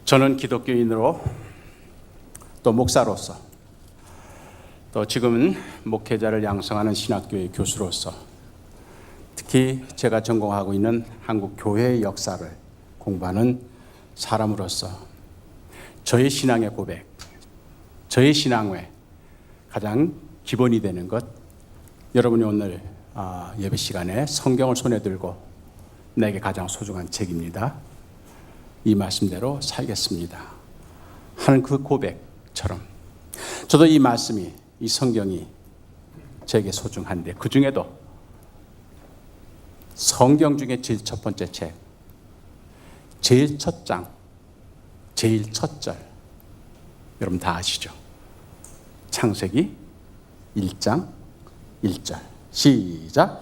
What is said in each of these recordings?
저는 기독교인으로 또 목사로서 또 지금은 목회자를 양성하는 신학교의 교수로서 특히 제가 전공하고 있는 한국 교회의 역사를 공부하는 사람으로서 저의 신앙의 고백, 저의 신앙의 가장 기본이 되는 것, 여러분이 오늘 예배 시간에 성경을 손에 들고 내게 가장 소중한 책입니다. 이 말씀대로 살겠습니다 하는 그 고백처럼 저도 이 말씀이, 이 성경이 제게 소중한데, 그 중에도 성경 중에 제일 첫 번째 책, 제일 첫 장, 제일 첫 절, 여러분 다 아시죠? 창세기 1장 1절 시작.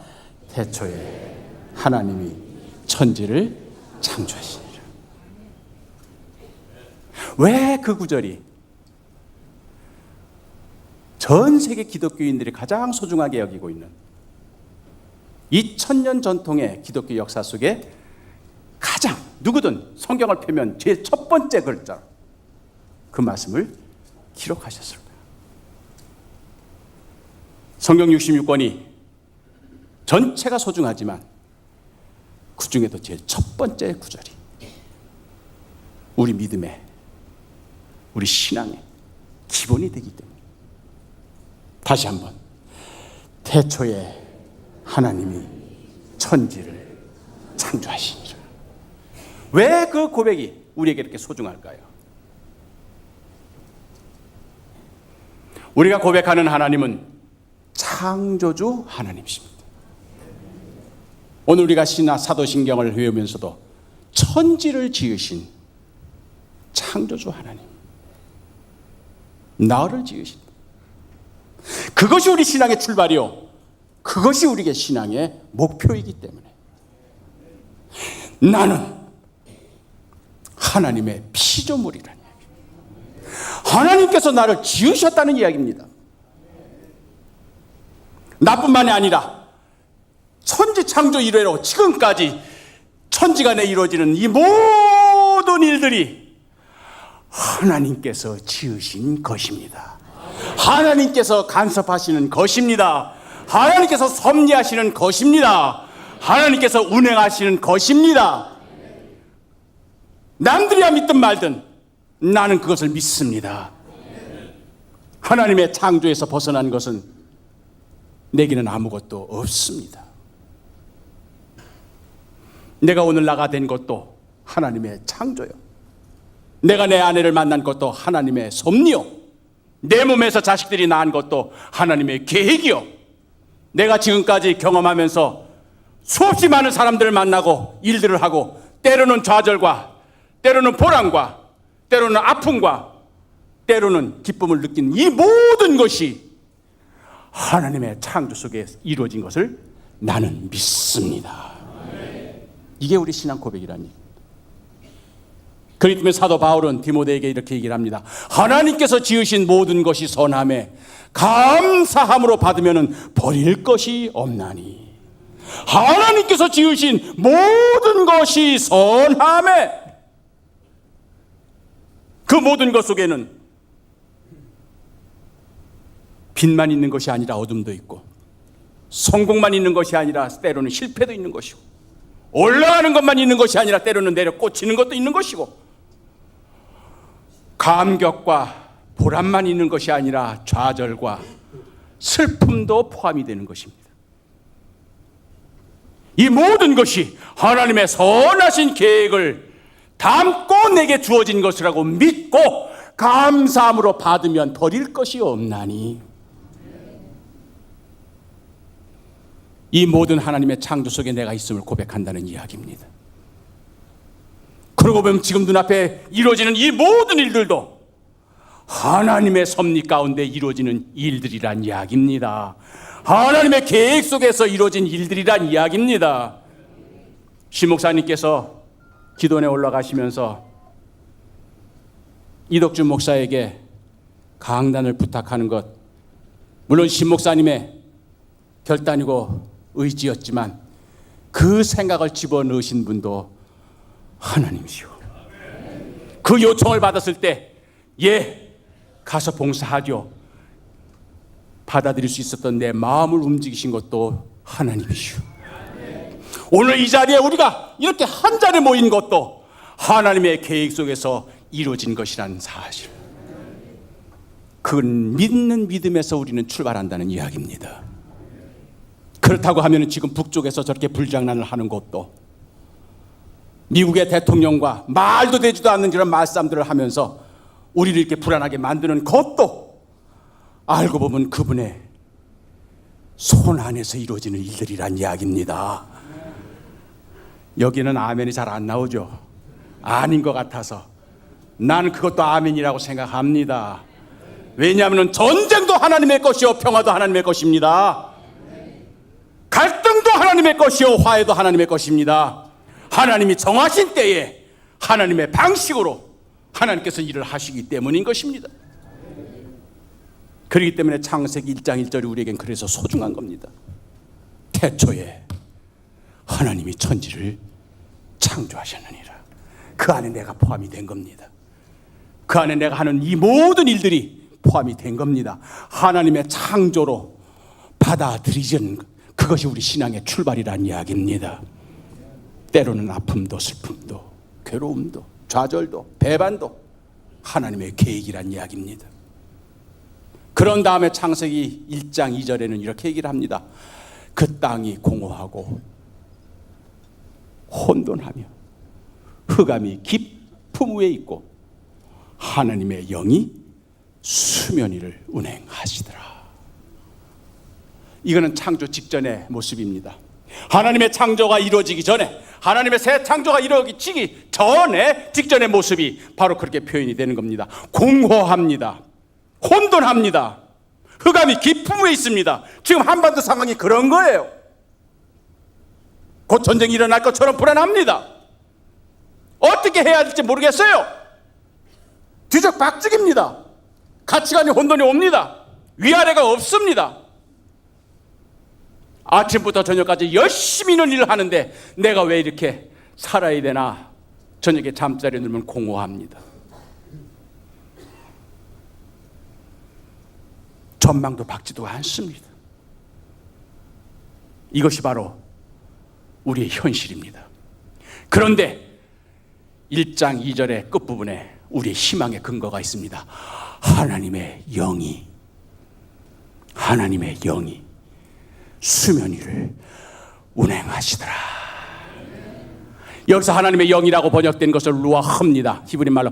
태초에 하나님이 천지를 창조하시니라. 왜 그 구절이 전 세계 기독교인들이 가장 소중하게 여기고 있는 2000년 전통의 기독교 역사 속에 가장, 누구든 성경을 펴면 제일 첫 번째 글자, 그 말씀을 기록하셨을까요? 성경 66권이 전체가 소중하지만 그 중에도 제일 첫 번째 구절이 우리 믿음의, 우리 신앙의 기본이 되기 때문에, 다시 한번, 태초에 하나님이 천지를 창조하시니라. 왜 그 고백이 우리에게 이렇게 소중할까요? 우리가 고백하는 하나님은 창조주 하나님이십니다. 오늘 우리가 사도신경을 외우면서도 천지를 지으신 창조주 하나님, 나를 지으신, 그것이 우리 신앙의 출발이요, 그것이 우리의 신앙의 목표이기 때문에 나는 하나님의 피조물이라는 이야기입니다. 하나님께서 나를 지으셨다는 이야기입니다. 나뿐만이 아니라 천지 창조 이래로 지금까지 천지간에 이루어지는 이 모든 일들이 하나님께서 지으신 것입니다. 하나님께서 간섭하시는 것입니다. 하나님께서 섭리하시는 것입니다. 하나님께서 운행하시는 것입니다. 남들이야 믿든 말든 나는 그것을 믿습니다. 하나님의 창조에서 벗어난 것은 내게는 아무것도 없습니다. 내가 오늘 나가 된 것도 하나님의 창조요, 내가 내 아내를 만난 것도 하나님의 섭리요, 내 몸에서 자식들이 낳은 것도 하나님의 계획이요, 내가 지금까지 경험하면서 수없이 많은 사람들을 만나고 일들을 하고 때로는 좌절과 때로는 보람과 때로는 아픔과 때로는 기쁨을 느낀 이 모든 것이 하나님의 창조 속에 이루어진 것을 나는 믿습니다. 이게 우리 신앙 고백이라니. 그렇기 때문에 사도 바울은 디모데에게 이렇게 얘기를 합니다. 하나님께서 지으신 모든 것이 선함에 감사함으로 받으면 버릴 것이 없나니. 하나님께서 지으신 모든 것이 선함에, 그 모든 것 속에는 빛만 있는 것이 아니라 어둠도 있고, 성공만 있는 것이 아니라 때로는 실패도 있는 것이고, 올라가는 것만 있는 것이 아니라 때로는 내려 꽂히는 것도 있는 것이고, 감격과 보람만 있는 것이 아니라 좌절과 슬픔도 포함이 되는 것입니다. 이 모든 것이 하나님의 선하신 계획을 담고 내게 주어진 것이라고 믿고 감사함으로 받으면 버릴 것이 없나니. 이 모든 하나님의 창조 속에 내가 있음을 고백한다는 이야기입니다. 그러고 보면 지금 눈앞에 이루어지는 이 모든 일들도 하나님의 섭리 가운데 이루어지는 일들이란 이야기입니다. 하나님의 계획 속에서 이루어진 일들이란 이야기입니다. 신 목사님께서 기도원에 올라가시면서 이덕준 목사에게 강단을 부탁하는 것, 물론 신 목사님의 결단이고 의지였지만 그 생각을 집어넣으신 분도 하나님이시오. 그 요청을 받았을 때 예, 가서 봉사하죠. 받아들일 수 있었던 내 마음을 움직이신 것도 하나님이시오. 오늘 이 자리에 우리가 이렇게 한 자리에 모인 것도 하나님의 계획 속에서 이루어진 것이라는 사실, 그 믿는 믿음에서 우리는 출발한다는 이야기입니다. 그렇다고 하면 지금 북쪽에서 저렇게 불장난을 하는 것도, 미국의 대통령과 말도 되지도 않는 그런 말싸움들을 하면서 우리를 이렇게 불안하게 만드는 것도 알고 보면 그분의 손 안에서 이루어지는 일들이란 이야기입니다. 여기는 아멘이 잘 안 나오죠. 아닌 것 같아서 나는 그것도 아멘이라고 생각합니다. 왜냐하면 전쟁도 하나님의 것이요 평화도 하나님의 것입니다. 갈등도 하나님의 것이요 화해도 하나님의 것입니다. 하나님이 정하신 때에 하나님의 방식으로 하나님께서 일을 하시기 때문인 것입니다. 그렇기 때문에 창세기 1장 1절이 우리에겐 그래서 소중한 겁니다. 태초에 하나님이 천지를 창조하셨느니라. 그 안에 내가 포함이 된 겁니다. 그 안에 내가 하는 이 모든 일들이 포함이 된 겁니다. 하나님의 창조로 받아들이는 그것이 우리 신앙의 출발이라는 이야기입니다. 때로는 아픔도 슬픔도 괴로움도 좌절도 배반도 하나님의 계획이란 이야기입니다. 그런 다음에 창세기 1장 2절에는 이렇게 얘기를 합니다. 그 땅이 공허하고 혼돈하며 흑암이 깊음 위에 있고 하나님의 영이 수면 위를 운행하시더라. 이거는 창조 직전의 모습입니다. 하나님의 창조가 이루어지기 전에, 하나님의 새 창조가 이루어지기 전에 직전의 모습이 바로 그렇게 표현이 되는 겁니다. 공허합니다. 혼돈합니다. 흑암이 깊은 위에 있습니다. 지금 한반도 상황이 그런 거예요. 곧 전쟁이 일어날 것처럼 불안합니다. 어떻게 해야 될지 모르겠어요. 뒤적박죽입니다. 가치관이 혼돈이 옵니다. 위아래가 없습니다. 아침부터 저녁까지 열심히 있는 일을 하는데 내가 왜 이렇게 살아야 되나. 저녁에 잠자리에 누우면 공허합니다. 전망도 밝지도 않습니다. 이것이 바로 우리의 현실입니다. 그런데 1장 2절의 끝부분에 우리의 희망의 근거가 있습니다. 하나님의 영이 수면 위를 운행하시더라. 여기서 하나님의 영이라고 번역된 것을 루아흐입니다. 히브리 말로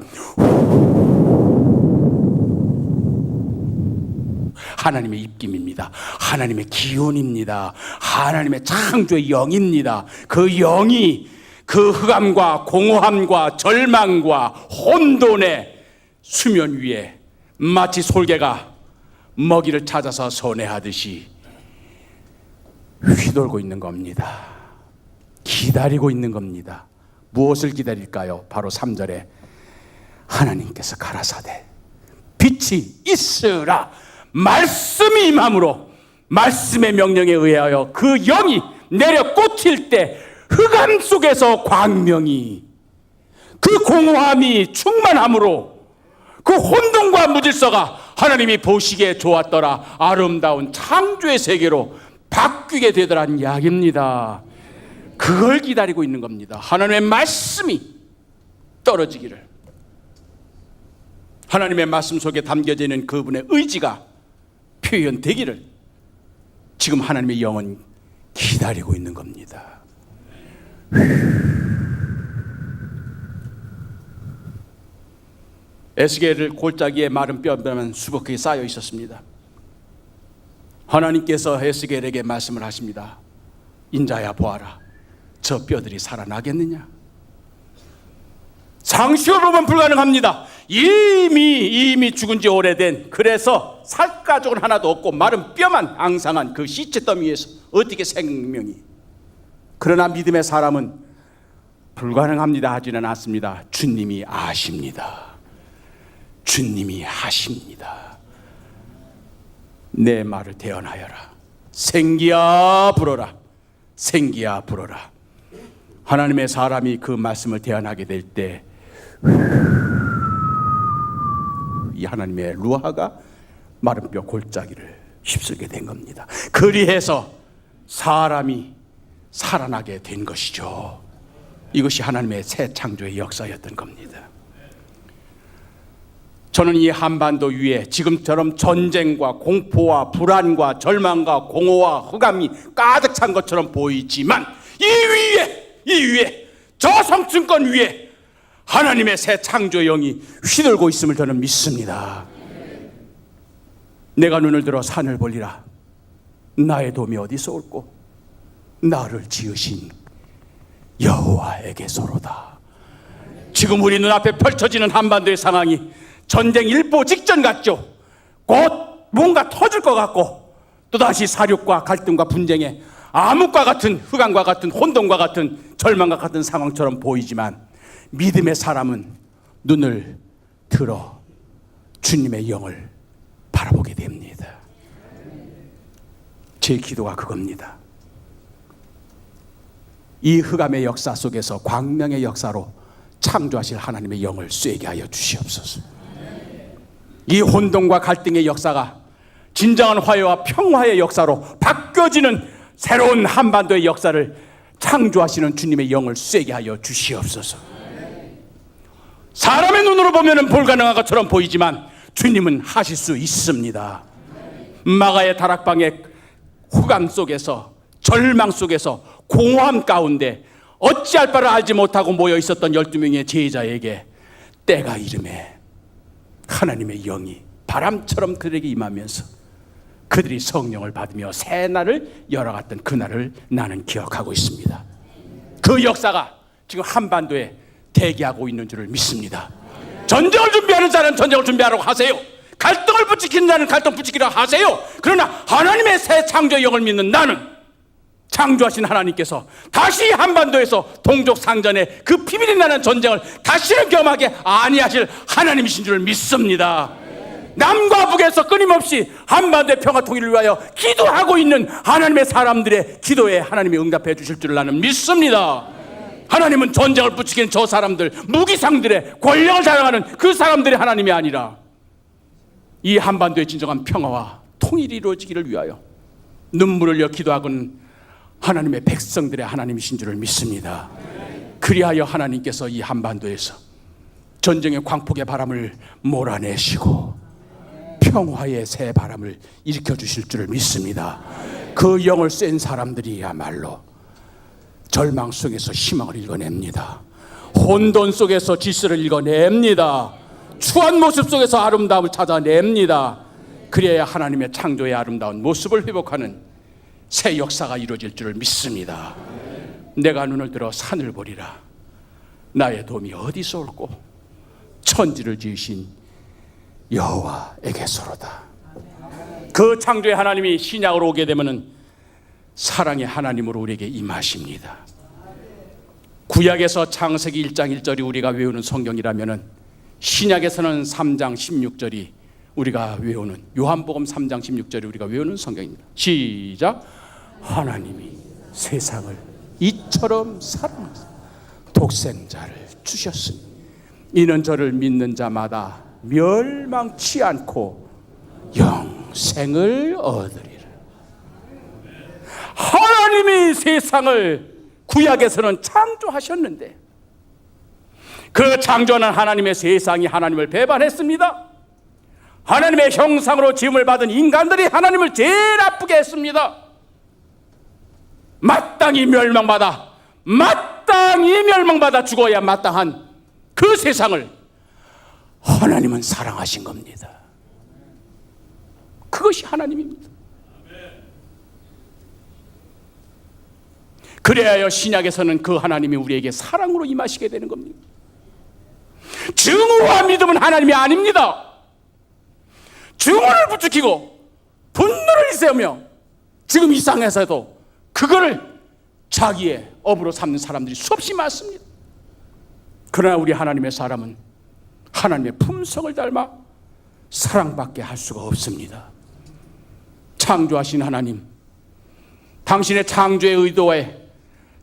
하나님의 입김입니다. 하나님의 기운입니다. 하나님의 창조의 영입니다. 그 영이 그 흑암과 공허함과 절망과 혼돈의 수면 위에 마치 솔개가 먹이를 찾아서 선회하듯이 휘돌고 있는 겁니다. 기다리고 있는 겁니다. 무엇을 기다릴까요? 바로 3절에 하나님께서 가라사대 빛이 있으라. 말씀이 임함으로 말씀의 명령에 의하여 그 영이 내려 꽂힐 때 흑암 속에서 광명이, 그 공허함이 충만함으로 그 혼돈과 무질서가 하나님이 보시기에 좋았더라 아름다운 창조의 세계로 바뀌게 되더란 이야기입니다. 그걸 기다리고 있는 겁니다. 하나님의 말씀이 떨어지기를, 하나님의 말씀 속에 담겨져 있는 그분의 의지가 표현되기를 지금 하나님의 영은 기다리고 있는 겁니다. 에스겔을 골짜기에 마른 뼈만 수북하게 쌓여 있었습니다. 하나님께서 에스겔에게 말씀을 하십니다. 인자야 보아라, 저 뼈들이 살아나겠느냐? 상식으로 보면 불가능합니다. 이미 죽은 지 오래된, 그래서 살가죽은 하나도 없고 마른 뼈만 앙상한 그 시체 더미에서 어떻게 생명이. 그러나 믿음의 사람은 불가능합니다 하지는 않습니다. 주님이 아십니다. 주님이 하십니다. 내 말을 대언하여라. 생기야 불어라. 생기야 불어라. 하나님의 사람이 그 말씀을 대언하게 될 때 이 하나님의 루아가 마른 뼈 골짜기를 휩쓸게 된 겁니다. 그리해서 사람이 살아나게 된 것이죠. 이것이 하나님의 새 창조의 역사였던 겁니다. 저는 이 한반도 위에 지금처럼 전쟁과 공포와 불안과 절망과 공허와 흑암이 가득 찬 것처럼 보이지만 이 위에 저 성층권 위에 하나님의 새 창조의 영이 휘둘고 있음을 저는 믿습니다. 내가 눈을 들어 산을 보리라. 나의 도움이 어디서 올꼬? 나를 지으신 여호와에게서로다. 지금 우리 눈앞에 펼쳐지는 한반도의 상황이 전쟁 일보 직전 같죠. 곧 뭔가 터질 것 같고 또다시 사륙과 갈등과 분쟁에 암흑과 같은, 흑암과 같은, 혼돈과 같은, 절망과 같은 상황처럼 보이지만 믿음의 사람은 눈을 들어 주님의 영을 바라보게 됩니다. 제 기도가 그겁니다. 이 흑암의 역사 속에서 광명의 역사로 창조하실 하나님의 영을 쐬게 하여 주시옵소서. 이 혼돈과 갈등의 역사가 진정한 화해와 평화의 역사로 바뀌어지는 새로운 한반도의 역사를 창조하시는 주님의 영을 쐬게 하여 주시옵소서. 사람의 눈으로 보면 불가능한 것처럼 보이지만 주님은 하실 수 있습니다. 마가의 다락방의 흑암 속에서, 절망 속에서, 공허함 가운데 어찌할 바를 알지 못하고 모여 있었던 12명의 제자에게 때가 이름에 하나님의 영이 바람처럼 그들에게 임하면서 그들이 성령을 받으며 새 날을 열어갔던 그날을 나는 기억하고 있습니다. 그 역사가 지금 한반도에 대기하고 있는 줄을 믿습니다. 전쟁을 준비하는 자는 전쟁을 준비하라고 하세요. 갈등을 부추기는 자는 갈등 부추기라고 하세요. 그러나 하나님의 새 창조의 영을 믿는 나는 창조하신 하나님께서 다시 한반도에서 동족 상전의 그 피밀이 나는 전쟁을 다시는 경험하게 아니하실 하나님이신 줄 믿습니다. 남과 북에서 끊임없이 한반도의 평화 통일을 위하여 기도하고 있는 하나님의 사람들의 기도에 하나님이 응답해 주실 줄 나는 믿습니다. 하나님은 전쟁을 부추기는 저 사람들, 무기상들의 권력을 자랑하는 그 사람들의 하나님이 아니라 이 한반도의 진정한 평화와 통일이 이루어지기를 위하여 눈물을 흘려 기도하고는 하나님의 백성들의 하나님이신 줄을 믿습니다. 그리하여 하나님께서 이 한반도에서 전쟁의 광폭의 바람을 몰아내시고 평화의 새 바람을 일으켜 주실 줄을 믿습니다. 그 영을 쐰 사람들이야말로 절망 속에서 희망을 읽어냅니다. 혼돈 속에서 질서를 읽어냅니다. 추한 모습 속에서 아름다움을 찾아냅니다. 그래야 하나님의 창조의 아름다운 모습을 회복하는 새 역사가 이루어질 줄을 믿습니다. 내가 눈을 들어 산을 보리라. 나의 도움이 어디서 올꼬? 천지를 지으신 여호와에게서로다. 그 창조의 하나님이 신약으로 오게 되면은 사랑의 하나님으로 우리에게 임하십니다. 구약에서 창세기 1장 1절이 우리가 외우는 성경이라면은 신약에서는 3장 16절이 우리가 외우는, 요한복음 3장 16절이 우리가 외우는 성경입니다. 시작. 하나님이 세상을 이처럼 사랑하사 독생자를 주셨으니 이는 저를 믿는 자마다 멸망치 않고 영생을 얻으리라. 하나님이 세상을 구약에서는 창조하셨는데 그 창조하는 하나님의 세상이 하나님을 배반했습니다. 하나님의 형상으로 지음을 받은 인간들이 하나님을 제일 아프게 했습니다. 마땅히 멸망받아 죽어야 마땅한 그 세상을 하나님은 사랑하신 겁니다. 그것이 하나님입니다. 그래야 신약에서는 그 하나님이 우리에게 사랑으로 임하시게 되는 겁니다. 증오와 믿음은 하나님이 아닙니다. 증오를 부추기고 분노를 일세우며 지금 이 상에서도 그거를 자기의 업으로 삼는 사람들이 수없이 많습니다. 그러나 우리 하나님의 사람은 하나님의 품성을 닮아 사랑받게 할 수가 없습니다. 창조하신 하나님, 당신의 창조의 의도에,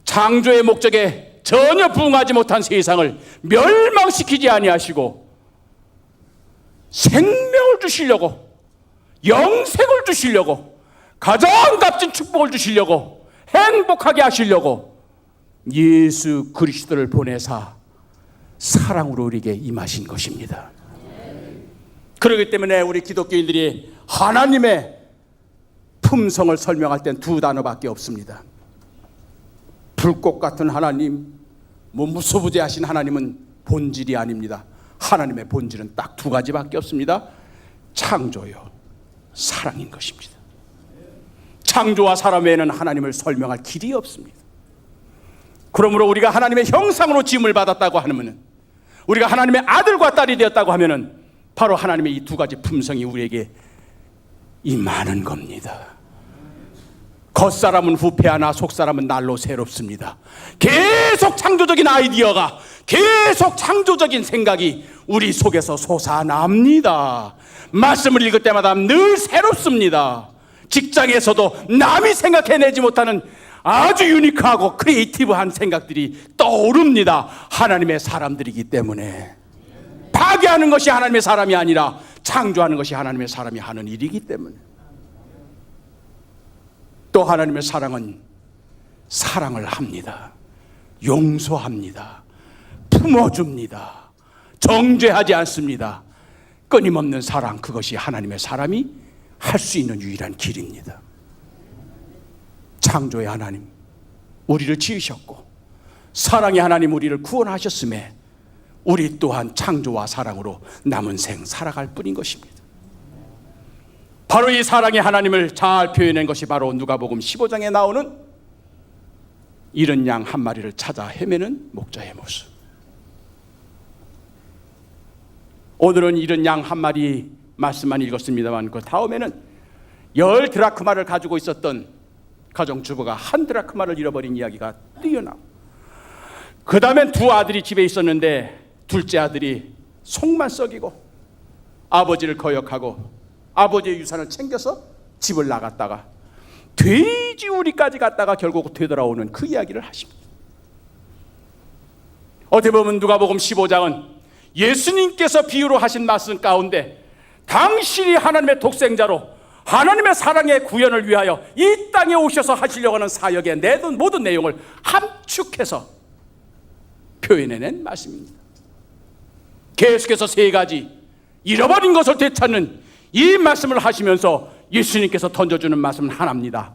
창조의 목적에 전혀 부응하지 못한 세상을 멸망시키지 아니하시고 생명을 주시려고, 영생을 주시려고, 가장 값진 축복을 주시려고, 행복하게 하시려고 예수 그리스도를 보내사 사랑으로 우리에게 임하신 것입니다. 그렇기 때문에 우리 기독교인들이 하나님의 품성을 설명할 땐 두 단어밖에 없습니다. 불꽃 같은 하나님, 무소부재하신 하나님은 본질이 아닙니다. 하나님의 본질은 딱 두 가지밖에 없습니다. 창조요, 사랑인 것입니다. 창조와 사랑 외에는 하나님을 설명할 길이 없습니다. 그러므로 우리가 하나님의 형상으로 지음을 받았다고 하면, 우리가 하나님의 아들과 딸이 되었다고 하면 바로 하나님의 이 두 가지 품성이 우리에게 임하는 겁니다. 겉사람은 후패하나 속사람은 날로 새롭습니다. 계속 창조적인 아이디어가, 계속 창조적인 생각이 우리 속에서 솟아납니다. 말씀을 읽을 때마다 늘 새롭습니다. 직장에서도 남이 생각해내지 못하는 아주 유니크하고 크리에이티브한 생각들이 떠오릅니다. 하나님의 사람들이기 때문에. 파괴하는 것이 하나님의 사람이 아니라 창조하는 것이 하나님의 사람이 하는 일이기 때문에. 또 하나님의 사랑은 사랑을 합니다. 용서합니다. 품어줍니다. 정죄하지 않습니다. 끊임없는 사랑, 그것이 하나님의 사람이 할 수 있는 유일한 길입니다. 창조의 하나님, 우리를 지으셨고 사랑의 하나님, 우리를 구원하셨음에 우리 또한 창조와 사랑으로 남은 생 살아갈 뿐인 것입니다. 바로 이 사랑의 하나님을 잘 표현한 것이 바로 누가복음 15장에 나오는 잃은 양 한 마리를 찾아 헤매는 목자의 모습. 오늘은 잃은 양 한 마리 말씀만 읽었습니다만, 그 다음에는 10 드라크마를 가지고 있었던 가정주부가 1 드라크마를 잃어버린 이야기가 뛰어나고, 그 다음엔 2 아들이 집에 있었는데 둘째 아들이 속만 썩이고 아버지를 거역하고 아버지의 유산을 챙겨서 집을 나갔다가 돼지우리까지 갔다가 결국 되돌아오는 그 이야기를 하십니다. 어떻게 보면 누가복음 15장은 예수님께서 비유로 하신 말씀 가운데 당신이 하나님의 독생자로 하나님의 사랑의 구현을 위하여 이 땅에 오셔서 하시려고 하는 사역의 모든 내용을 함축해서 표현해낸 말씀입니다. 계속해서 3가지 잃어버린 것을 되찾는 이 말씀을 하시면서 예수님께서 던져주는 말씀은 하나입니다.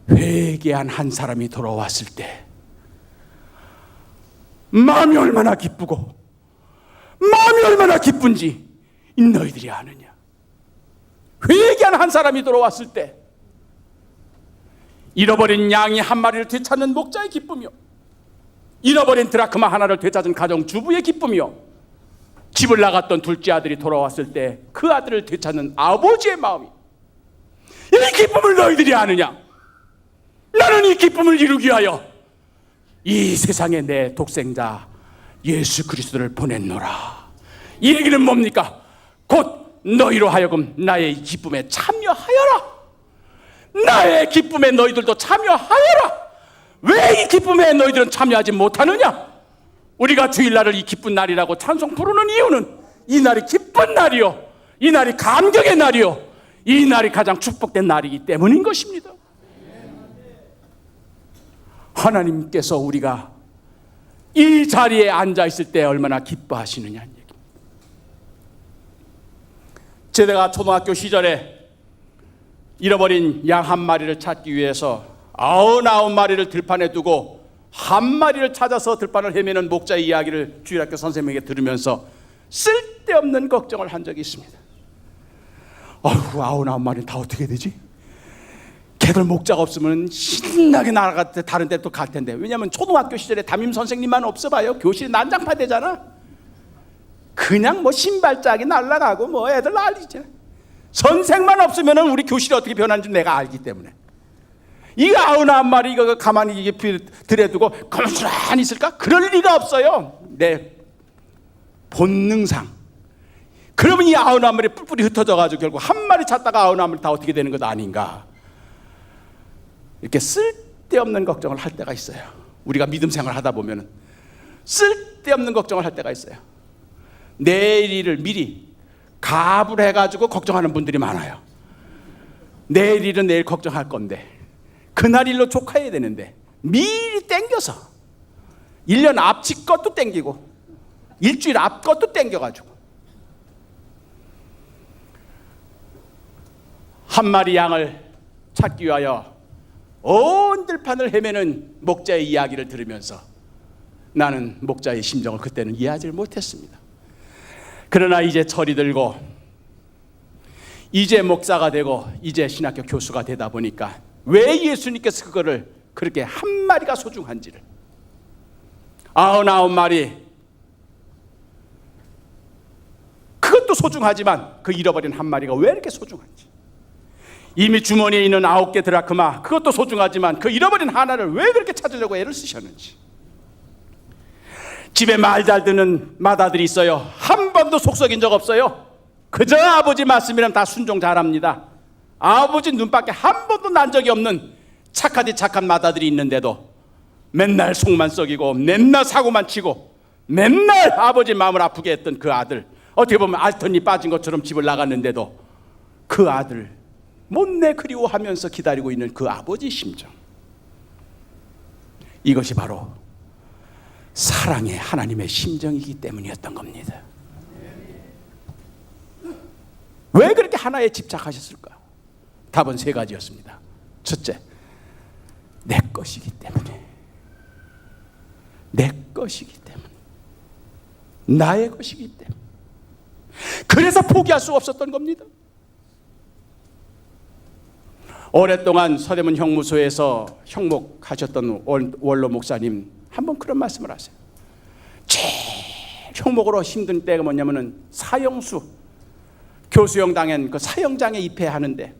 회개한 한 사람이 돌아왔을 때 마음이 얼마나 기쁘고 마음이 얼마나 기쁜지 너희들이 아느냐. 회개한 한 사람이 돌아왔을 때 잃어버린 양이 한 마리를 되찾는 목자의 기쁨이요, 잃어버린 드라크마 하나를 되찾은 가정주부의 기쁨이요, 집을 나갔던 둘째 아들이 돌아왔을 때 그 아들을 되찾는 아버지의 마음이, 이 기쁨을 너희들이 아느냐. 나는 이 기쁨을 이루기 위하여 이 세상에 내 독생자 예수 그리스도를 보냈노라. 이 얘기는 뭡니까? 곧 너희로 하여금 나의 기쁨에 참여하여라. 나의 기쁨에 너희들도 참여하여라. 왜 이 기쁨에 너희들은 참여하지 못하느냐? 우리가 주일날을 이 기쁜 날이라고 찬송 부르는 이유는 이 날이 기쁜 날이요, 이 날이 감격의 날이요, 이 날이 가장 축복된 날이기 때문인 것입니다. 하나님께서 우리가 이 자리에 앉아있을 때 얼마나 기뻐하시느냐는 얘기입니다. 제가 초등학교 시절에 잃어버린 양 한 마리를 찾기 위해서 99마리를 들판에 두고 한 마리를 찾아서 들판을 헤매는 목자의 이야기를 주일학교 선생님에게 들으면서 쓸데없는 걱정을 한 적이 있습니다. 아이고, 99마리는 다 어떻게 되지? 걔들 목자가 없으면 신나게 나갈 때 다른 데 또 갈 텐데. 왜냐하면 초등학교 시절에 담임 선생님만 없어봐요, 교실이 난장파 되잖아. 그냥 뭐 신발짝이 날아가고 뭐 애들 난리잖아. 선생만 없으면 우리 교실이 어떻게 변하는지 내가 알기 때문에. 이 99마리 이거 가만히 이게 들여두고 가만히 있을까? 그럴 리가 없어요. 내 본능상. 그러면 이 99마리 뿔뿔이 흩어져가지고 결국 한 마리 찾다가 99마리 다 어떻게 되는 것 아닌가. 이렇게 쓸데없는 걱정을 할 때가 있어요. 우리가 믿음 생활 하다 보면 쓸데없는 걱정을 할 때가 있어요. 내일 일을 미리 가불 해가지고 걱정하는 분들이 많아요. 내일 일은 내일 걱정할 건데 그날 일로 족해야 되는데 미리 땡겨서 1년 앞치 것도 땡기고 일주일 앞 것도 땡겨가지고 한 마리 양을 찾기 위하여 온 들판을 헤매는 목자의 이야기를 들으면서 나는 목자의 심정을 그때는 이해하지 못했습니다. 그러나 이제 철이 들고 이제 목사가 되고 이제 신학교 교수가 되다 보니까 왜 예수님께서 그거를 그렇게 한 마리가 소중한지를 99마리 그것도 소중하지만 그 잃어버린 한 마리가 왜 이렇게 소중한지 이미 주머니에 있는 9개 드라크마 그것도 소중하지만 그 잃어버린 하나를 왜 그렇게 찾으려고 애를 쓰셨는지 집에 말 잘 듣는 맏아들이 있어요. 한 번도 속썩인 적 없어요. 그저 아버지 말씀이란 다 순종 잘합니다. 아버지 눈밖에 한 번도 난 적이 없는 착하디 착한 맏아들이 있는데도 맨날 속만 썩이고 맨날 사고만 치고 맨날 아버지 마음을 아프게 했던 그 아들 어떻게 보면 알턴이 빠진 것처럼 집을 나갔는데도 그 아들 못내 그리워하면서 기다리고 있는 그 아버지 심정 이것이 바로 사랑의 하나님의 심정이기 때문이었던 겁니다. 왜 그렇게 하나에 집착하셨을까? 답은 3가지였습니다. 첫째, 내 것이기 때문에 내 것이기 때문에 나의 것이기 때문에 그래서 포기할 수 없었던 겁니다. 오랫동안 서대문 형무소에서 형목하셨던 원로 목사님 한번 그런 말씀을 하세요. 제일 형목으로 힘든 때가 뭐냐면은 사형수 교수형 당한 그 사형장에 입회하는데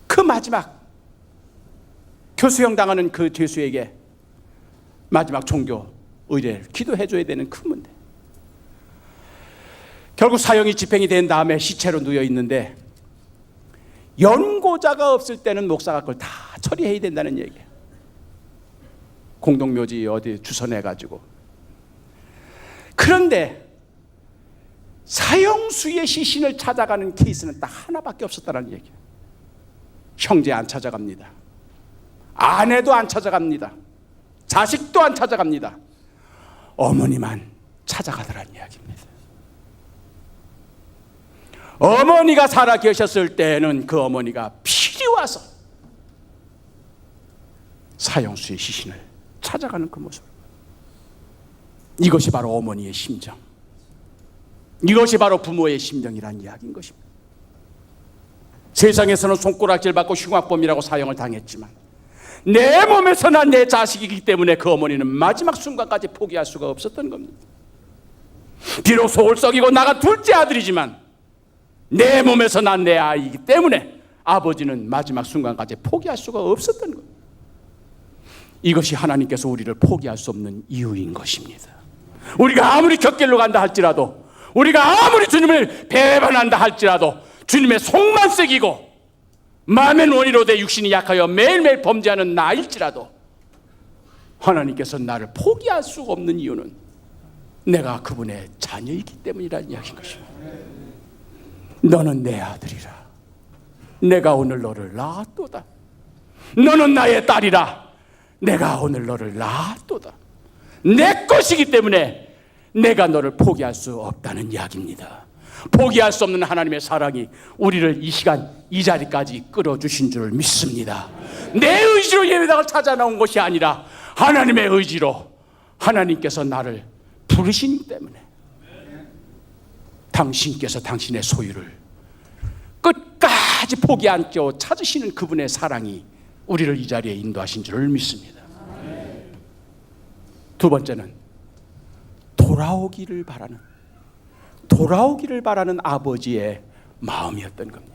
그 마지막 교수형 당하는 그 죄수에게 마지막 종교 의례를 기도해 줘야 되는 그 문제. 결국 사형이 집행이 된 다음에 시체로 누워 있는데 연고자가 없을 때는 목사가 그걸 다 처리해야 된다는 얘기예요. 공동묘지 어디 주선해가지고. 그런데 사형수의 시신을 찾아가는 케이스는 딱 하나밖에 없었다는 얘기예요. 형제 안 찾아갑니다. 아내도 안 찾아갑니다. 자식도 안 찾아갑니다. 어머니만 찾아가더라는 이야기입니다. 어머니가 살아 계셨을 때는 그 어머니가 필히 와서 사형수의 시신을 찾아가는 그 모습. 이것이 바로 어머니의 심정. 이것이 바로 부모의 심정이라는 이야기인 것입니다. 세상에서는 손가락질 받고 흉악범이라고 사형을 당했지만 내 몸에서 난 내 자식이기 때문에 그 어머니는 마지막 순간까지 포기할 수가 없었던 겁니다. 비록 속을 썩이고 나가 둘째 아들이지만 내 몸에서 난 내 아이이기 때문에 아버지는 마지막 순간까지 포기할 수가 없었던 겁니다. 이것이 하나님께서 우리를 포기할 수 없는 이유인 것입니다. 우리가 아무리 곁길로 간다 할지라도 우리가 아무리 주님을 배반한다 할지라도 주님의 속만 썩이고 마음의 원의로 내 육신이 약하여 매일매일 범죄하는 나일지라도 하나님께서 나를 포기할 수가 없는 이유는 내가 그분의 자녀이기 때문이라는 이야기인 것입니다. 너는 내 아들이라 내가 오늘 너를 낳았도다. 너는 나의 딸이라 내가 오늘 너를 낳았도다. 내 것이기 때문에 내가 너를 포기할 수 없다는 이야기입니다. 포기할 수 없는 하나님의 사랑이 우리를 이 시간 이 자리까지 끌어주신 줄 믿습니다. 내 의지로 예배당을 찾아 나온 것이 아니라 하나님의 의지로 하나님께서 나를 부르시기 때문에 당신께서 당신의 소유를 끝까지 포기 않고 찾으시는 그분의 사랑이 우리를 이 자리에 인도하신 줄 믿습니다. 두 번째는 돌아오기를 바라는 아버지의 마음이었던 겁니다.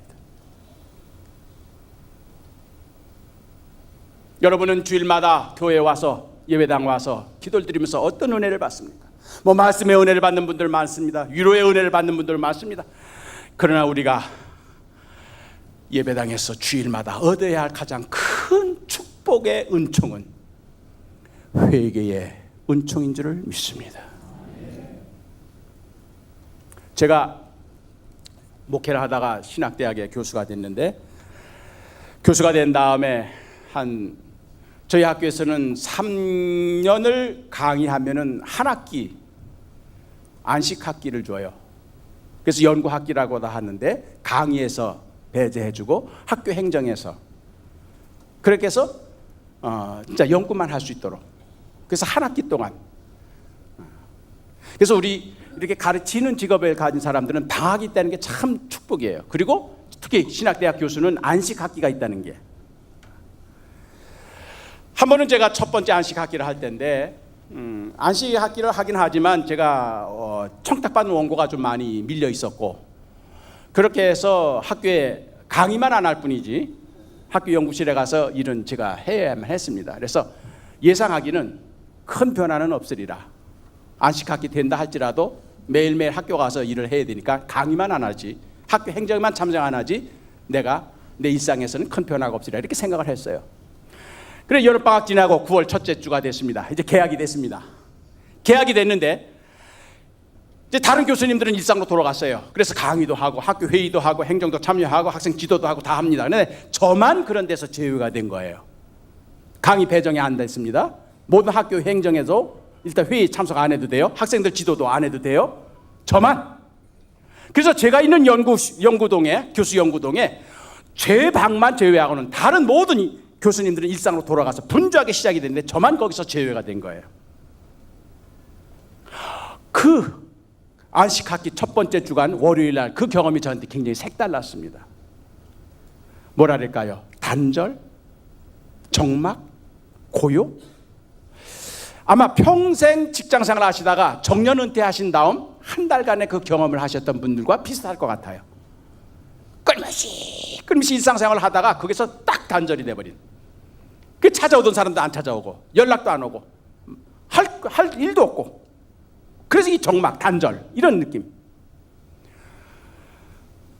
여러분은 주일마다 교회에 와서 예배당 와서 기도를 드리면서 어떤 은혜를 받습니까? 말씀의 은혜를 받는 분들 많습니다. 위로의 은혜를 받는 분들 많습니다. 그러나 우리가 예배당에서 주일마다 얻어야 할 가장 큰 축복 축복의 은총은 회개의 은총인 줄을 믿습니다. 제가 목회를 하다가 신학대학의 교수가 됐는데, 교수가 된 다음에 저희 학교에서는 3년을 강의하면은 한 학기 안식학기를 줘요. 그래서 연구학기라고 다 하는데 강의에서 배제해주고 학교 행정에서 그렇게 해서 진짜 연구만 할 수 있도록, 그래서 한 학기 동안. 그래서 우리 이렇게 가르치는 직업을 가진 사람들은 방학이 있다는 게 참 축복이에요. 그리고 특히 신학대학 교수는 안식학기가 있다는 게. 한 번은 제가 첫 번째 안식학기를 할 때인데, 안식학기를 하긴 하지만 제가 청탁받는 원고가 좀 많이 밀려 있었고, 그렇게 해서 학교에 강의만 안 할 뿐이지 학교 연구실에 가서 일은 제가 해야만 했습니다. 그래서 예상하기는 큰 변화는 없으리라. 안식학기 된다 할지라도 매일매일 학교 가서 일을 해야 되니까 강의만 안 하지, 학교 행정만 참석 안 하지, 내가 내 일상에서는 큰 변화가 없으리라, 이렇게 생각을 했어요. 그래 여름방학 지나고 9월 첫째 주가 됐습니다. 이제 개학이 됐습니다. 개학이 됐는데 이제 다른 교수님들은 일상으로 돌아갔어요. 그래서 강의도 하고 학교 회의도 하고 행정도 참여하고 학생 지도도 하고 다 합니다. 그런데 저만 그런 데서 제외가 된 거예요. 강의 배정이 안 됐습니다. 모든 학교 행정에도 일단 회의 참석 안 해도 돼요. 학생들 지도도 안 해도 돼요. 저만. 그래서 제가 있는 연구동에, 교수 연구동에 제 방만 제외하고는 다른 모든 교수님들은 일상으로 돌아가서 분주하게 시작이 됐는데 저만 거기서 제외가 된 거예요. 그 안식학기 첫 번째 주간 월요일 날 그 경험이 저한테 굉장히 색달랐습니다. 뭐랄까요? 단절, 정막, 고요. 아마 평생 직장생활 하시다가 정년 은퇴하신 다음 한 달간의 그 경험을 하셨던 분들과 비슷할 것 같아요. 끊임없이 일상생활을 하다가 거기서 딱 단절이 돼버린. 그 찾아오던 사람도 안 찾아오고 연락도 안 오고 할 일도 없고, 그래서 이 정막, 단절, 이런 느낌.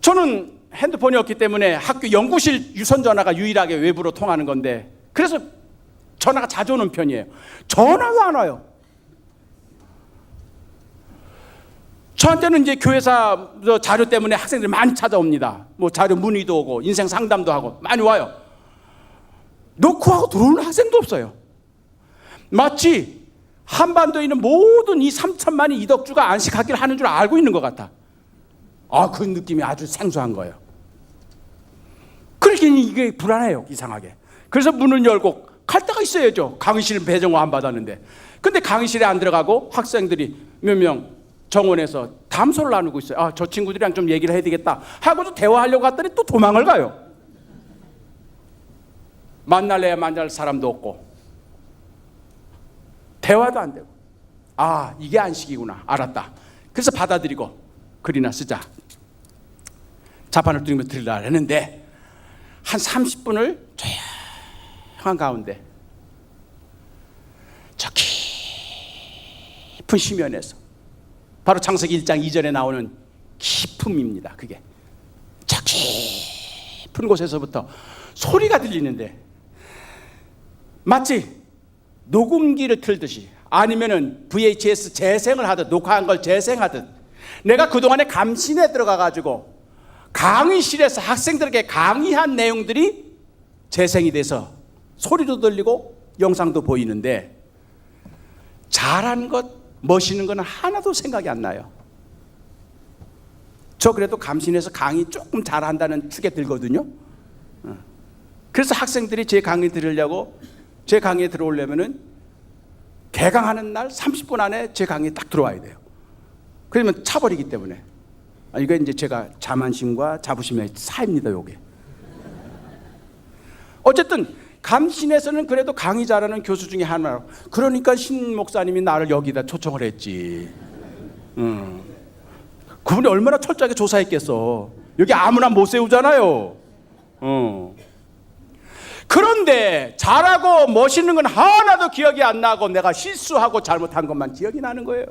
저는 핸드폰이 없기 때문에 학교 연구실 유선 전화가 유일하게 외부로 통하는 건데, 그래서 전화가 자주 오는 편이에요. 전화가 안 와요. 저한테는 이제 교회사 자료 때문에 학생들이 많이 찾아옵니다. 뭐 자료 문의도 오고 인생 상담도 하고 많이 와요. 놓고 하고 들어오는 학생도 없어요. 마치 한반도에 있는 모든 이 3천만의 이덕주가 안식학기를 하는 줄 알고 있는 것 같아. 그 느낌이 아주 생소한 거예요. 그러니까 이게 불안해요, 이상하게. 그래서 문을 열고 갈 데가 있어야죠. 강의실 배정 안 받았는데. 근데 강의실에 안 들어가고 학생들이 몇 명 정원에서 담소를 나누고 있어요. 저 친구들이랑 좀 얘기를 해야 되겠다 하고도 대화하려고 갔더니 또 도망을 가요. 만날래야 만날 사람도 없고 대화도 안 되고. 이게 안식이구나, 알았다. 그래서 받아들이고 글이나 쓰자, 자판을 두르며 들으라 했는데 한 30분을 조용한 가운데 저 깊은 심연에서, 바로 창세기 1장 2절에 나오는 깊음입니다. 그게 저 깊은 곳에서부터 소리가 들리는데 마치 녹음기를 틀듯이, 아니면은 VHS 재생을 하듯, 녹화한 걸 재생하듯, 내가 그동안에 감신에 들어가 가지고 강의실에서 학생들에게 강의한 내용들이 재생이 돼서 소리도 들리고 영상도 보이는데, 잘한 것, 멋있는 건 하나도 생각이 안 나요. 저 그래도 감신해서 강의 조금 잘한다는 축에 들거든요. 그래서 학생들이 제 강의 들으려고, 제 강의에 들어오려면은 개강하는 날 30분 안에 제 강의에 딱 들어와야 돼요. 그러면 차버리기 때문에. 이거 이제 제가 자만심과 자부심의 사입니다, 요게. 어쨌든 감신에서는 그래도 강의 잘하는 교수 중에 하나로, 그러니까 신 목사님이 나를 여기다 초청을 했지. 그분이 얼마나 철저하게 조사했겠어. 여기 아무나 못 세우잖아요. 그런데 잘하고 멋있는 건 하나도 기억이 안 나고 내가 실수하고 잘못한 것만 기억이 나는 거예요.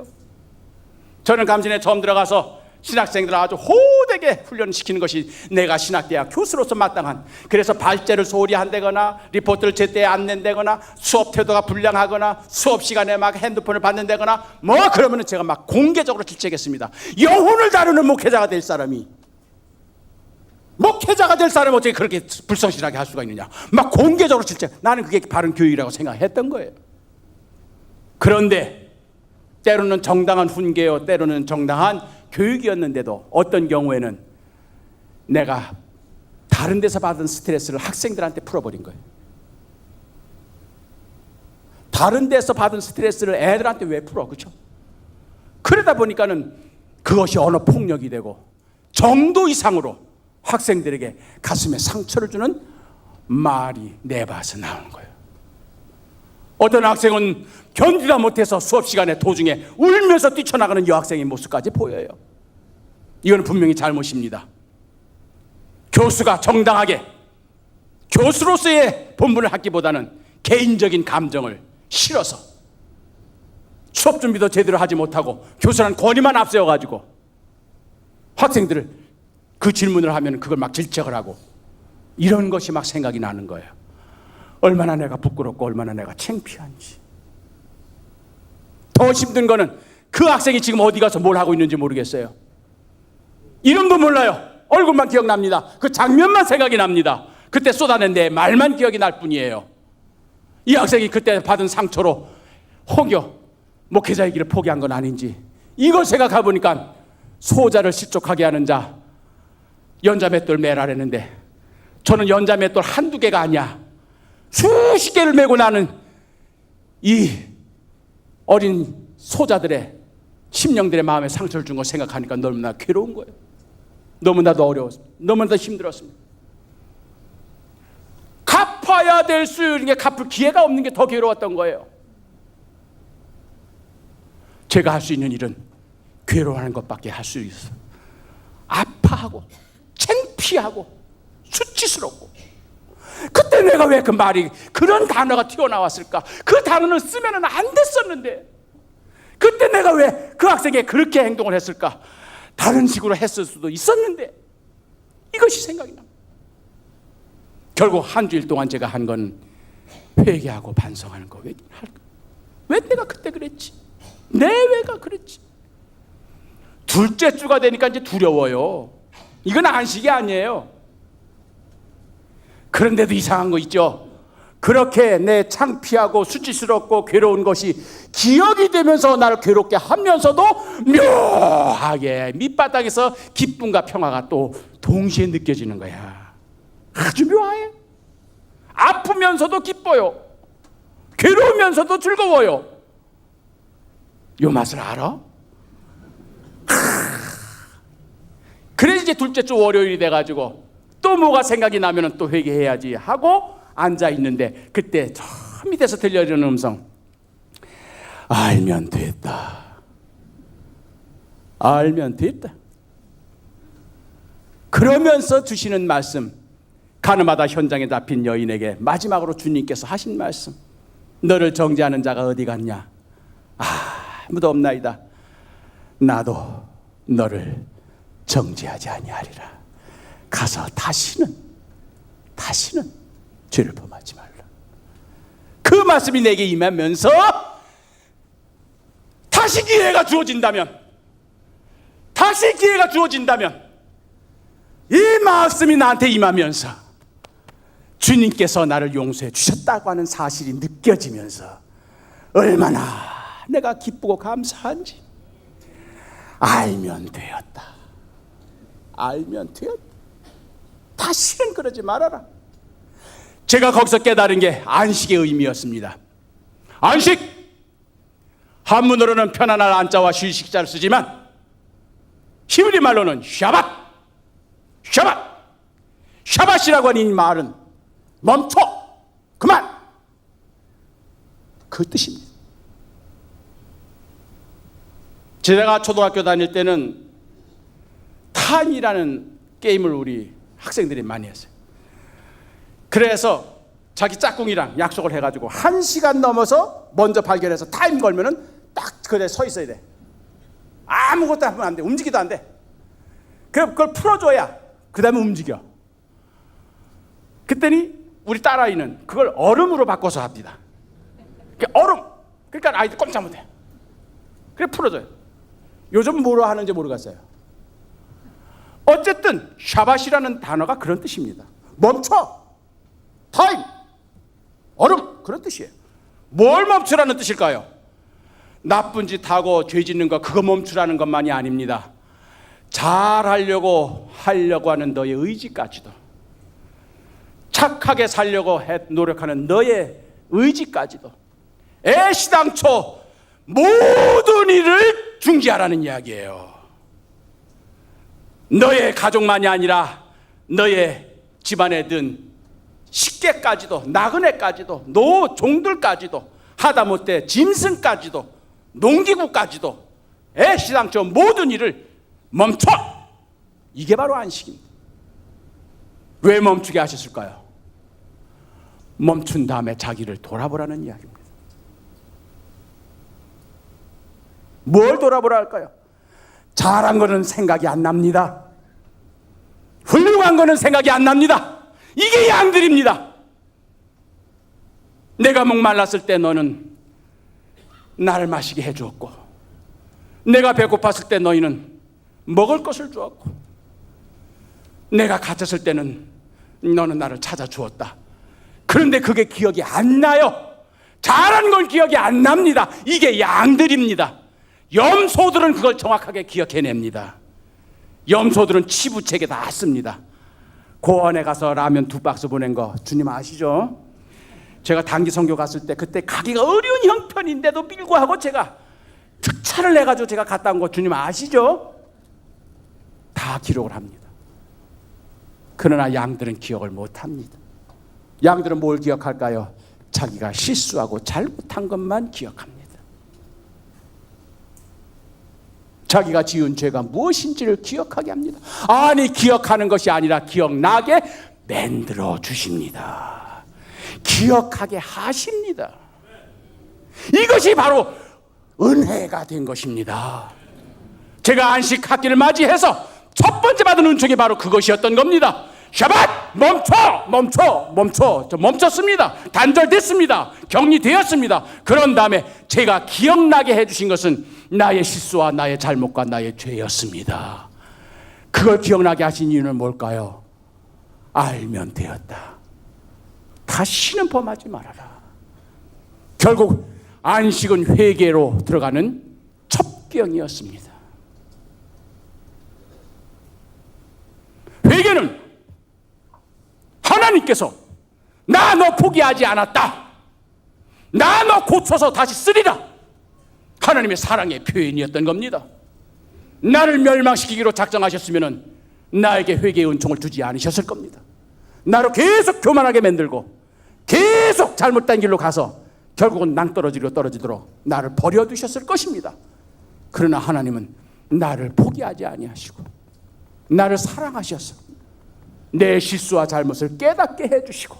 저는 감신에 처음 들어가서 신학생들을 아주 호되게 훈련시키는 것이 내가 신학대학 교수로서 마땅한, 그래서 발제를 소홀히 한다거나 리포트를 제때 안 낸다거나 수업 태도가 불량하거나 수업 시간에 막 핸드폰을 받는다거나 뭐 그러면은 제가 막 공개적으로 질책했습니다. 영혼을 다루는 목회자가 될 사람이 어떻게 그렇게 불성실하게 할 수가 있느냐, 막 공개적으로 질책. 나는 그게 바른 교육이라고 생각했던 거예요. 그런데 때로는 정당한 훈계요, 때로는 정당한 교육이었는데도 어떤 경우에는 내가 다른 데서 받은 스트레스를 학생들한테 풀어버린 거예요. 다른 데서 받은 스트레스를 애들한테 왜 풀어? 그렇죠? 그러다 보니까는 그것이 언어 폭력이 되고 정도 이상으로 학생들에게 가슴에 상처를 주는 말이 내 입에서 나오는 거예요. 어떤 학생은 견디다 못해서 수업 시간에 도중에 울면서 뛰쳐나가는 여학생의 모습까지 보여요. 이건 분명히 잘못입니다. 교수가 정당하게 교수로서의 본분을 하기보다는 개인적인 감정을 실어서 수업 준비도 제대로 하지 못하고 교수란 권위만 앞세워가지고 학생들을 그 질문을 하면 그걸 막 질책을 하고 이런 것이 막 생각이 나는 거예요. 얼마나 내가 부끄럽고 얼마나 내가 창피한지. 더 힘든 거는 그 학생이 지금 어디 가서 뭘 하고 있는지 모르겠어요. 이름도 몰라요. 얼굴만 기억납니다. 그 장면만 생각이 납니다. 그때 쏟아낸 내 말만 기억이 날 뿐이에요. 이 학생이 그때 받은 상처로 혹여 목회자의 길을 포기한 건 아닌지, 이걸 생각해 보니까 소자를 실족하게 하는 자 연자맷돌 매라랬는데, 저는 연자맷돌 한두 개가 아니야 수십 개를 메고 나는 이 어린 소자들의 심령들의 마음에 상처를 준 걸 생각하니까 너무나 괴로운 거예요. 너무나도 어려웠습니다. 너무나도 힘들었습니다. 갚아야 될 수 있는 게 갚을 기회가 없는 게 더 괴로웠던 거예요. 제가 할 수 있는 일은 괴로워하는 것밖에 할 수 있어요. 아파하고 창피하고 수치스럽고. 그때 내가 왜 그 말이, 그런 단어가 튀어나왔을까? 그 단어는 쓰면 안 됐었는데 그때 내가 왜 그 학생에게 그렇게 행동을 했을까? 다른 식으로 했을 수도 있었는데. 이것이 생각이 납니다. 결국 한 주일 동안 제가 한 건 회개하고 반성하는 거. 왜 내가 그때 그랬지? 내가 그랬지? 둘째 주가 되니까 이제 두려워요. 이건 안식이 아니에요. 그런데도 이상한 거 있죠. 그렇게 내 창피하고 수치스럽고 괴로운 것이 기억이 되면서 나를 괴롭게 하면서도 묘하게 밑바닥에서 기쁨과 평화가 또 동시에 느껴지는 거야. 아주 묘해. 아프면서도 기뻐요. 괴로우면서도 즐거워요. 요 맛을 알아? 그래 이제 둘째 주 월요일이 돼가지고 또 뭐가 생각이 나면 또 회개해야지 하고 앉아있는데, 그때 저 밑에서 들려주는 음성, 알면 됐다. 알면 됐다. 그러면서 주시는 말씀, 가늠하다 현장에 잡힌 여인에게 마지막으로 주님께서 하신 말씀, 너를 정죄하는 자가 어디 갔냐? 아무도 없나이다. 나도 너를 정죄하지 아니하리라. 가서 다시는 죄를 범하지 말라. 그 말씀이 내게 임하면서 다시 기회가 주어진다면 이 말씀이 나한테 임하면서 주님께서 나를 용서해 주셨다고 하는 사실이 느껴지면서 얼마나 내가 기쁘고 감사한지. 알면 되었다. 다시는 그러지 말아라. 제가 거기서 깨달은 게 안식의 의미였습니다. 안식! 한문으로는 편안한 안자와 휴식자를 쓰지만 히브리 말로는 샤밧이라고 하는 이 말은 멈춰, 그만, 그 뜻입니다. 제가 초등학교 다닐 때는 타임이라는 게임을 우리 학생들이 많이 했어요. 그래서 자기 짝꿍이랑 약속을 해가지고 1시간 넘어서 먼저 발견해서 타임 걸면은 딱 그대 서 있어야 돼. 아무것도 하면 안 돼. 움직이도 안 돼. 그걸 풀어줘야 그 다음에 움직여. 그랬더니 우리 딸아이는 그걸 얼음으로 바꿔서 합니다. 얼음. 그러니까 아이들 꼼짝 못해. 그래 풀어줘요. 요즘 뭐로 하는지 모르겠어요. 어쨌든 샤밧이라는 단어가 그런 뜻입니다. 멈춰. 타임. 얼음. 그런 뜻이에요. 뭘 멈추라는 뜻일까요? 나쁜 짓 하고 죄 짓는 거 그거 멈추라는 것만이 아닙니다. 잘하려고 하는 너의 의지까지도, 착하게 살려고 노력하는 너의 의지까지도 애시당초 모든 일을 중지하라는 이야기예요. 너의 가족만이 아니라 너의 집안에 든 식객까지도, 나그네까지도, 노종들까지도, 하다못해 짐승까지도, 농기구까지도 애시당초 모든 일을 멈춰! 이게 바로 안식입니다. 왜 멈추게 하셨을까요? 멈춘 다음에 자기를 돌아보라는 이야기입니다. 뭘 돌아보라 할까요? 잘한 거는 생각이 안 납니다. 훌륭한 거는 생각이 안 납니다. 이게 양들입니다. 내가 목말랐을 때 너는 나를 마시게 해주었고, 내가 배고팠을 때 너희는 먹을 것을 주었고, 내가 갇혔을 때는 너는 나를 찾아주었다. 그런데 그게 기억이 안 나요. 잘한 건 기억이 안 납니다. 이게 양들입니다. 염소들은 그걸 정확하게 기억해냅니다. 염소들은 치부책에 다 씁니다. 고원에 가서 라면 2박스 보낸 거 주님 아시죠? 제가 단기 선교 갔을 때 그때 가기가 어려운 형편인데도 밀고하고 제가 특차를 내가지고 제가 갔다 온 거 주님 아시죠? 다 기록을 합니다. 그러나 양들은 기억을 못합니다. 양들은 뭘 기억할까요? 자기가 실수하고 잘못한 것만 기억합니다. 자기가 지은 죄가 무엇인지를 기억하게 합니다. 아니, 기억하는 것이 아니라 기억나게 만들어 주십니다. 기억하게 하십니다. 이것이 바로 은혜가 된 것입니다. 제가 안식 학기를 맞이해서 첫 번째 받은 은총이 바로 그것이었던 겁니다. 샤밧! 멈춰! 저 멈췄습니다. 단절됐습니다. 격리되었습니다. 그런 다음에 제가 기억나게 해주신 것은 나의 실수와 나의 잘못과 나의 죄였습니다. 그걸 기억나게 하신 이유는 뭘까요? 알면 되었다. 다시는 범하지 말아라. 결국 안식은 회개로 들어가는 첩경이었습니다. 회개는 하나님께서 나 너 포기하지 않았다. 나 너 고쳐서 다시 쓰리라. 하나님의 사랑의 표현이었던 겁니다. 나를 멸망시키기로 작정하셨으면 나에게 회개의 은총을 주지 않으셨을 겁니다. 나를 계속 교만하게 만들고 계속 잘못된 길로 가서 결국은 낭떠러지로 떨어지도록 나를 버려두셨을 것입니다. 그러나 하나님은 나를 포기하지 아니하시고 나를 사랑하셔서 내 실수와 잘못을 깨닫게 해주시고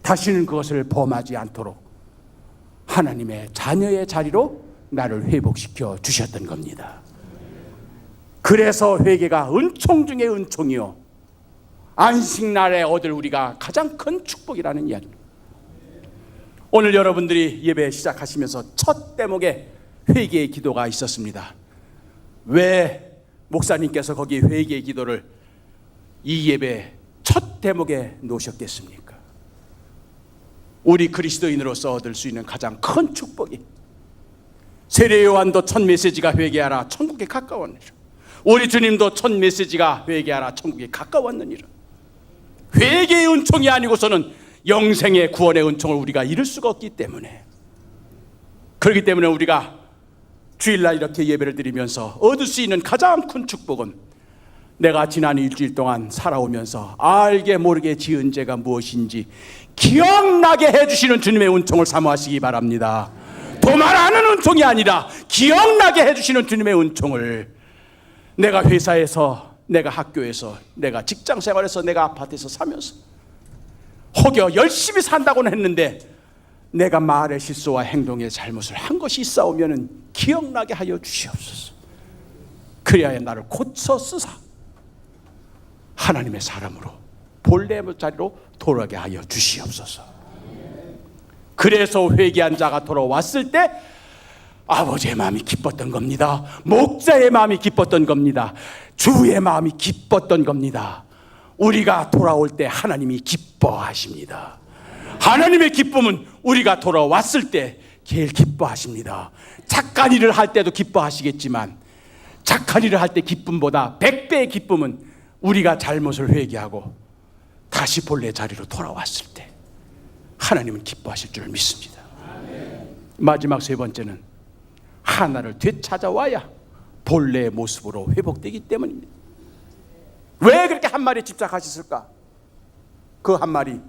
다시는 그것을 범하지 않도록 하나님의 자녀의 자리로 나를 회복시켜 주셨던 겁니다. 그래서 회개가 은총 중에 은총이요, 안식날에 얻을 우리가 가장 큰 축복이라는 이야기입니다. 오늘 여러분들이 예배 시작하시면서 첫 대목에 회개의 기도가 있었습니다. 왜 목사님께서 거기 회개의 기도를 이 예배 첫 대목에 놓으셨겠습니까? 우리 그리스도인으로서 얻을 수 있는 가장 큰 축복이, 세례 요한도 첫 메시지가 회개하라, 천국에 가까웠느니라. 우리 주님도 첫 메시지가 회개하라, 천국에 가까웠느니라. 회개의 은총이 아니고서는 영생의 구원의 은총을 우리가 이룰 수가 없기 때문에, 그렇기 때문에 우리가 주일날 이렇게 예배를 드리면서 얻을 수 있는 가장 큰 축복은 내가 지난 일주일 동안 살아오면서 알게 모르게 지은 죄가 무엇인지 기억나게 해주시는 주님의 은총을 사모하시기 바랍니다. 도말하는 은총이 아니라 기억나게 해주시는 주님의 은총을, 내가 회사에서, 내가 학교에서, 내가 직장생활에서, 내가 아파트에서 사면서 혹여 열심히 산다고는 했는데 내가 말의 실수와 행동의 잘못을 한 것이 있사오면 기억나게 하여 주시옵소서. 그래야 나를 고쳐 쓰사 하나님의 사람으로 본래 자리로 돌아가게 하여 주시옵소서. 그래서 회개한 자가 돌아왔을 때 아버지의 마음이 기뻤던 겁니다. 목자의 마음이 기뻤던 겁니다. 주의 마음이 기뻤던 겁니다. 우리가 돌아올 때 하나님이 기뻐하십니다. 하나님의 기쁨은 우리가 돌아왔을 때 제일 기뻐하십니다. 착한 일을 할 때도 기뻐하시겠지만 착한 일을 할 때 기쁨보다 100배의 기쁨은 우리가 잘못을 회개하고 다시 본래 자리로 돌아왔을 때 하나님은 기뻐하실 줄 믿습니다. 마지막 세 번째는 하나를 되찾아와야 본래의 모습으로 회복되기 때문입니다. 왜 그렇게 한 마리에 집착하셨을까? 그 한 마리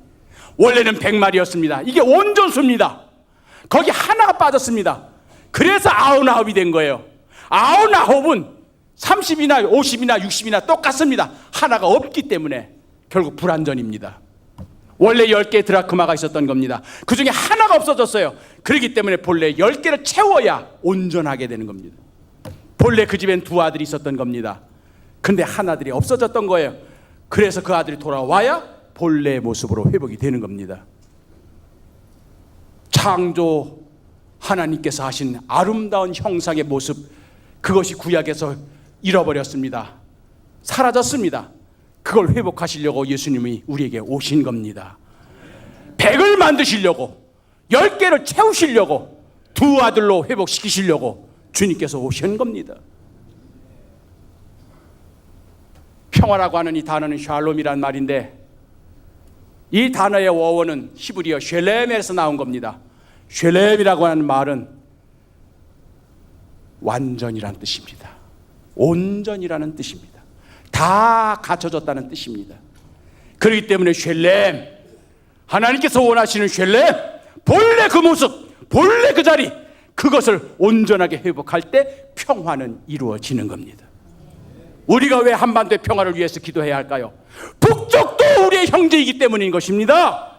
원래는 100마리였습니다. 이게 온전수입니다. 거기 하나가 빠졌습니다. 그래서 99이 된 거예요. 99은 30이나 50이나 60이나 똑같습니다. 하나가 없기 때문에 결국 불완전입니다. 원래 10개의 드라크마가 있었던 겁니다. 그 중에 하나가 없어졌어요. 그렇기 때문에 본래 10개를 채워야 온전하게 되는 겁니다. 본래 그 집엔 두 아들이 있었던 겁니다. 근데 하나들이 없어졌던 거예요. 그래서 그 아들이 돌아와야 본래의 모습으로 회복이 되는 겁니다. 창조 하나님께서 하신 아름다운 형상의 모습, 그것이 구약에서 잃어버렸습니다. 사라졌습니다. 그걸 회복하시려고 예수님이 우리에게 오신 겁니다. 100을 만드시려고, 10개를 채우시려고, 두 아들로 회복시키시려고 주님께서 오신 겁니다. 평화라고 하는 이 단어는 샬롬이란 말인데, 이 단어의 어원은 히브리어 쉘렘에서 나온 겁니다. 쉘렘이라고 하는 말은 완전이라는 뜻입니다. 온전이라는 뜻입니다. 다 갖춰졌다는 뜻입니다. 그렇기 때문에 쉘렘, 하나님께서 원하시는 쉘렘, 본래 그 모습, 본래 그 자리, 그것을 온전하게 회복할 때 평화는 이루어지는 겁니다. 우리가 왜 한반도의 평화를 위해서 기도해야 할까요? 북쪽도 우리의 형제이기 때문인 것입니다.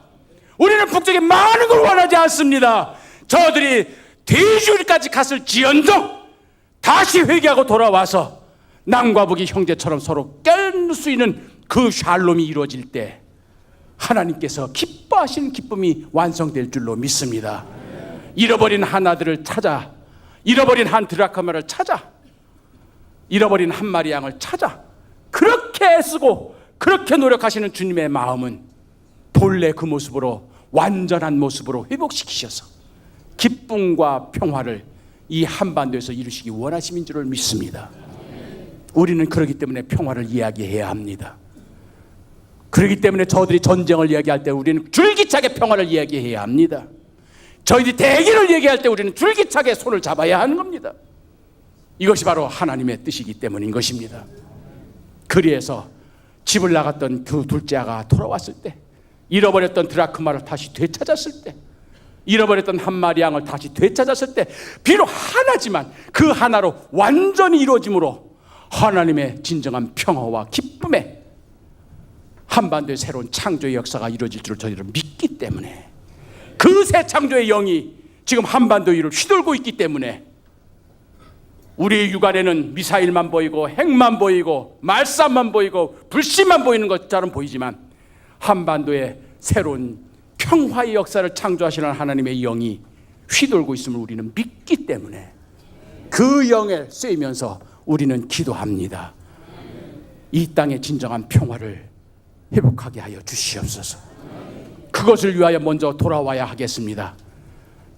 우리는 북쪽에 많은 걸 원하지 않습니다. 저들이 돼지우리까지 갔을지언정 다시 회개하고 돌아와서 남과 북이 형제처럼 서로 깰 수 있는 그 샬롬이 이루어질 때 하나님께서 기뻐하시는 기쁨이 완성될 줄로 믿습니다. 잃어버린 하나들을 찾아, 잃어버린 한 드라크마를 찾아, 잃어버린 한 마리 양을 찾아 그렇게 애쓰고 그렇게 노력하시는 주님의 마음은 본래 그 모습으로, 완전한 모습으로 회복시키셔서 기쁨과 평화를 이 한반도에서 이루시기 원하심인 줄을 믿습니다. 우리는 그렇기 때문에 평화를 이야기해야 합니다. 그렇기 때문에 저들이 전쟁을 이야기할 때 우리는 줄기차게 평화를 이야기해야 합니다. 저희들이 대기를 얘기할 때 우리는 줄기차게 손을 잡아야 하는 겁니다. 이것이 바로 하나님의 뜻이기 때문인 것입니다. 그리해서 집을 나갔던 그 둘째 아가 돌아왔을 때, 잃어버렸던 드라크마를 다시 되찾았을 때, 잃어버렸던 한 마리 양을 다시 되찾았을 때, 비록 하나지만 그 하나로 완전히 이루어짐으로 하나님의 진정한 평화와 기쁨에 한반도의 새로운 창조의 역사가 이루어질 줄을 저희들은 믿기 때문에, 그 새 창조의 영이 지금 한반도 위를 휘돌고 있기 때문에 우리의 육안에는 미사일만 보이고 핵만 보이고 말싸움만 보이고 불씨만 보이는 것처럼 보이지만 한반도에 새로운 평화의 역사를 창조하시는 하나님의 영이 휘돌고 있음을 우리는 믿기 때문에 그 영에 쓰이면서 우리는 기도합니다. 이 땅의 진정한 평화를 회복하게 하여 주시옵소서. 그것을 위하여 먼저 돌아와야 하겠습니다.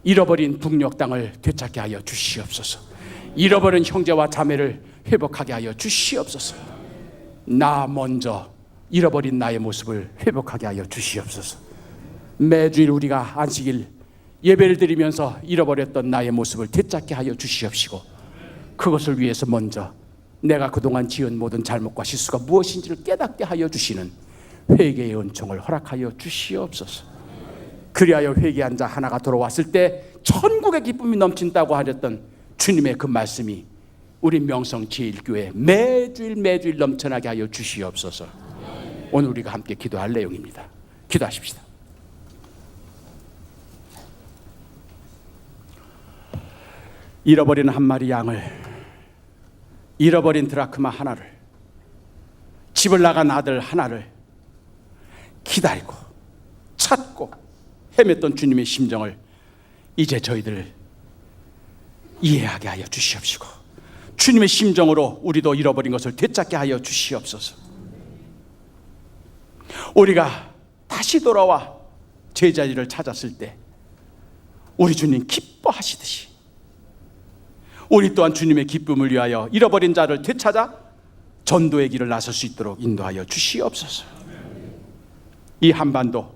잃어버린 북녘 땅을 되찾게 하여 주시옵소서. 잃어버린 형제와 자매를 회복하게 하여 주시옵소서. 나 먼저 잃어버린 나의 모습을 회복하게 하여 주시옵소서. 매주일 우리가 안식일 예배를 드리면서 잃어버렸던 나의 모습을 되찾게 하여 주시옵시고, 그것을 위해서 먼저 내가 그동안 지은 모든 잘못과 실수가 무엇인지를 깨닫게 하여 주시는 회개의 은총을 허락하여 주시옵소서. 그리하여 회개한 자 하나가 돌아왔을 때 천국의 기쁨이 넘친다고 하셨던 주님의 그 말씀이 우리 명성 제1교회 매주일 넘쳐나게 하여 주시옵소서. 오늘 우리가 함께 기도할 내용입니다. 기도하십시다. 잃어버린 한 마리 양을, 잃어버린 드라크마 하나를 집을 나간 아들 하나를 기다리고 찾고 헤맸던 주님의 심정을 이제 저희들 이해하게 하여 주시옵시고, 주님의 심정으로 우리도 잃어버린 것을 되찾게 하여 주시옵소서. 우리가 다시 돌아와 제자리를 찾았을 때 우리 주님 기뻐하시듯이 우리 또한 주님의 기쁨을 위하여 잃어버린 자를 되찾아 전도의 길을 나설 수 있도록 인도하여 주시옵소서. 이 한반도,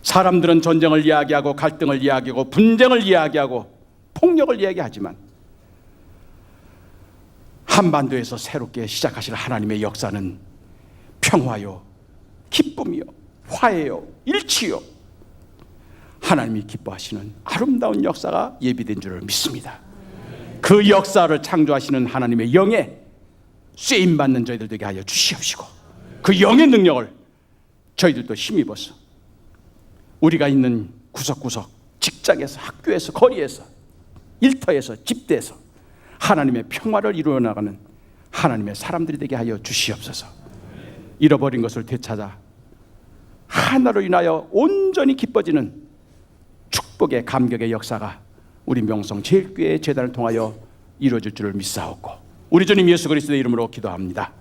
사람들은 전쟁을 이야기하고 갈등을 이야기하고 분쟁을 이야기하고 폭력을 이야기하지만 한반도에서 새롭게 시작하실 하나님의 역사는 평화요, 기쁨이요, 화해요, 일치요, 하나님이 기뻐하시는 아름다운 역사가 예비된 줄을 믿습니다. 그 역사를 창조하시는 하나님의 영에 쓰임받는 저희들 되게 하여 주시옵시고, 그 영의 능력을 저희들도 힘입어서 우리가 있는 구석구석, 직장에서, 학교에서, 거리에서, 일터에서, 집대에서 하나님의 평화를 이루어 나가는 하나님의 사람들이 되게 하여 주시옵소서. 잃어버린 것을 되찾아 하나로 인하여 온전히 기뻐지는 축복의 감격의 역사가 우리 명성 제일교회 재단을 통하여 이루어질 줄을 믿사옵고, 우리 주님 예수 그리스도의 이름으로 기도합니다.